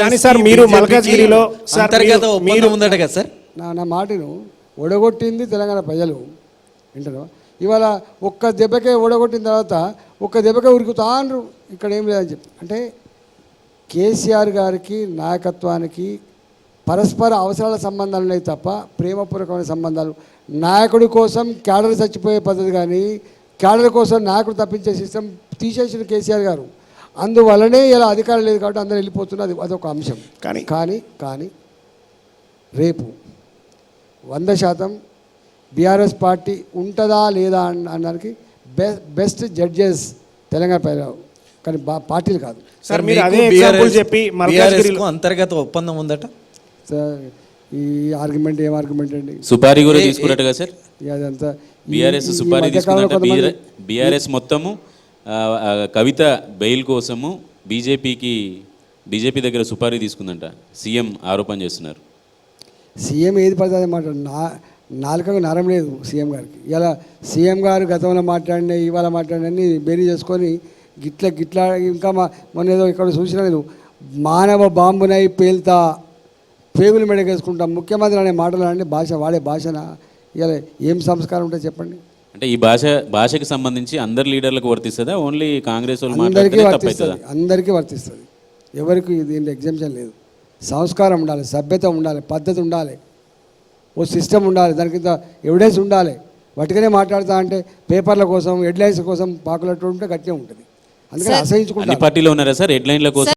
కానీ సార్ మీరు మల్కాజ్గిరిలో అంతర్గత ఒప్పందం ఉందట కదా సార్. నా మాటను ఓడగొట్టింది తెలంగాణ ప్రజలు వింటారు. ఇవాళ ఒక్క దెబ్బకే ఓడగొట్టిన తర్వాత ఒక్క దెబ్బకే ఉరుకుతాండ్రు, ఇక్కడ ఏం లేదని చెప్పి. అంటే కేసీఆర్ గారికి నాయకత్వానికి పరస్పర అవసరాల సంబంధాలు ఉన్నాయి తప్ప ప్రేమపూర్వకమైన సంబంధాలు. నాయకుడి కోసం క్యాడర్ చచ్చిపోయే పద్ధతి కానీ క్యాడర్ కోసం నాయకుడు తప్పించే సిస్టమ్ తీసేసిన కేసీఆర్ గారు. అందువల్లనే ఇలా అధికారం లేదు కాబట్టి అందరూ వెళ్ళిపోతున్నారు. అదొక అంశం. కానీ రేపు 100% బీఆర్ఎస్ పార్టీ ఉంటుందా లేదా అనడానికి బెస్ట్ జడ్జెస్ తెలంగాణ ప్రజలు, కానీ పార్టీలు కాదు సార్. మీరు అదే ఎగ్జాంపుల్ చెప్పి మల్కాజ్గిరిలో అంతర్గత ఒప్పందం ఉందట సార్. ఈ ఆర్గ్యుమెంట్ ఏం ఆర్గ్యుమెంట్ అండి? సుపారీ కూడా తీసుకున్నట్టుగా సార్. అదంతా బీఆర్ఎస్ సుపారీ తీసుకున్నట్టు. బీఆర్ఎస్ మొత్తము కవిత బెయిల్ కోసము బీజేపీ దగ్గర సుపారీ తీసుకుందంట సీఎం ఆరోపణ చేస్తున్నారు. సీఎం ఏది పడుతుంది మాట నాలుకకు నరం లేదు సీఎం గారికి. ఇలా సీఎం గారు గతంలో మాట్లాడిన ఇవాళ మాట్లాడినన్ని బేరీ చేసుకొని గిట్లా ఇంకా మొన్న ఏదో ఇక్కడ చూసినా లేదు, మానవ బాంబునై పేల్తా పేగులు మెడకేసుకుంటాం ముఖ్యమంత్రి అనే మాటలు అంటే వాడే భాషన ఇలా ఏం సంస్కారం ఉంటే చెప్పండి. అంటే ఈ భాషకి సంబంధించి అందరు లీడర్లకు వర్తిస్తుందా, ఓన్లీ కాంగ్రెస్ వాళ్ళు? అందరికీ వర్తిస్తుంది. ఎవరికి దీంట్లో ఎగ్జామ్షన్ లేదు. సంస్కారం ఉండాలి, సభ్యత ఉండాలి, పద్ధతి ఉండాలి, ఓ సిస్టమ్ ఉండాలి, దానికి ఎవిడెన్స్ ఉండాలి. వాటికనే మాట్లాడుతా అంటే పేపర్ల కోసం హెడ్లైన్స్ కోసం పాకులట్టు ఉంటే గట్టిగా ఉంటుంది. అందుకని అసహించుకుంటారు. పార్టీలో ఉన్నారా సార్ హెడ్లైన్ల కోసం?